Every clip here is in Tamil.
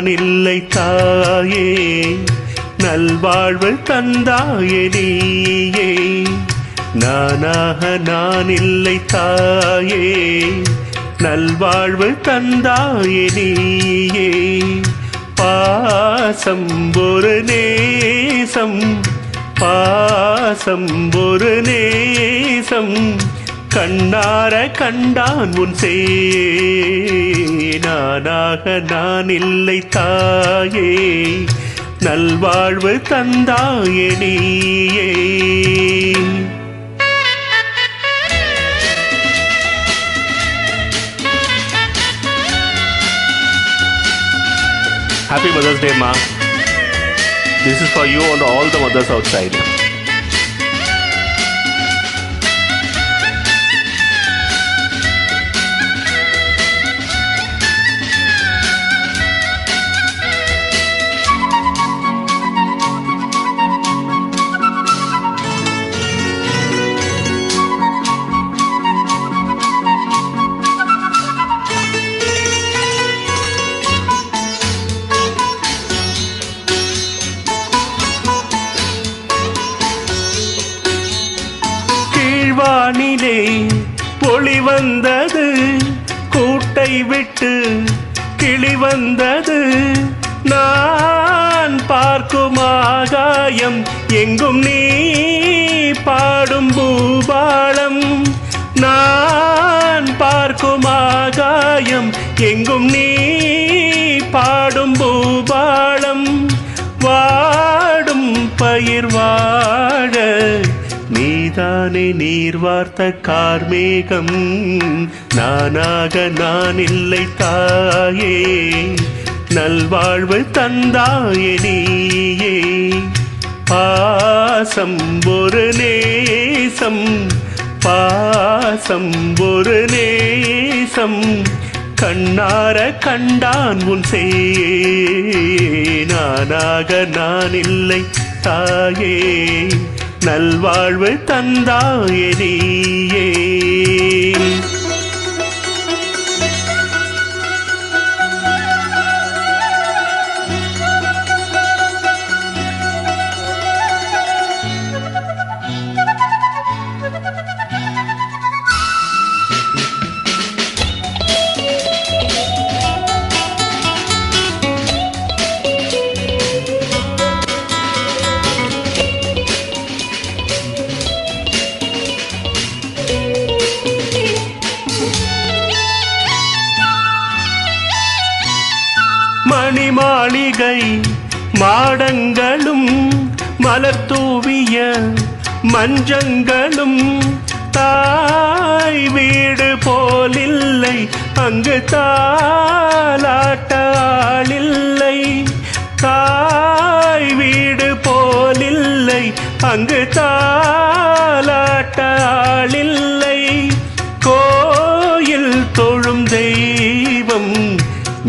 நான் இல்லை தாயே, நல்வாழ்வு தந்தாயே நீயே. நானாக நான் இல்லை தாயே, நல்வாழ்வு தந்தாயே நீயே. பாசம் ஒரு நேசம், பாசம் ஒரு நேசம், கண்ணார கண்டான் உன் சே. நானாக நான் இல்லை தாயே, நல்வாழ்வு தந்தாயே நீயே. Happy Mother's Day, Ma. This is for you and all the mothers outside. வானிலே ஒளி வந்தது, கூட்டை விட்டு கிளி வந்தது. நான் பார்க்கும் ஆகாயம் எங்கும் நீ பாடும் பூபாளம். நான் பார்க்கும் ஆகாயம் எங்கும் நீ பாடும் பூபாளம். வாடும் பயிர் வாழ நீதானே நீர் வார்த்த கார்மேகம். நானாக நான் இல்லை தாயே, நல்வாழ்வு தந்தாயே நீயே. பாசம் ஒரு நேசம், பாசம் ஒரு நேசம், கண்ணார கண்டான் உன் சே. நானாக நான் இல்லை தாயே, நல்வாழ்வு தந்தாயே நீயே. மணி மாளிகை மாடங்களும் மலர் தூவிய மஞ்சங்களும், தாய் வீடு போலில்லை அங்கு தாலாட்ட ஆளில்லை. தாய் வீடு போலில்லை அங்கு தாலாட்ட ஆளில்லை. கோயில் தொழும் தெய்வம்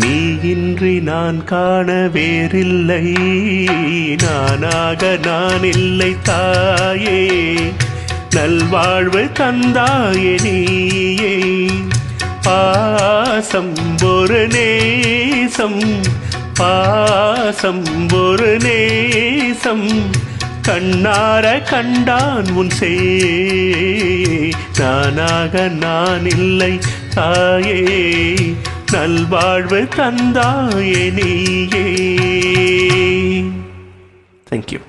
நீ இன்றி நான் காண வேறில்லை. நானாக நான் இல்லை தாயே, நல்வாழ்வு தந்தாயே நீயே. பாசம் ஒரு நேசம், பாசம் ஒரு நேசம், கண்ணார கண்டான் உன் சே. நானாக நான் இல்லை தாயே, நல்வாழ்வு தந்தாயே நீயே. Thank you.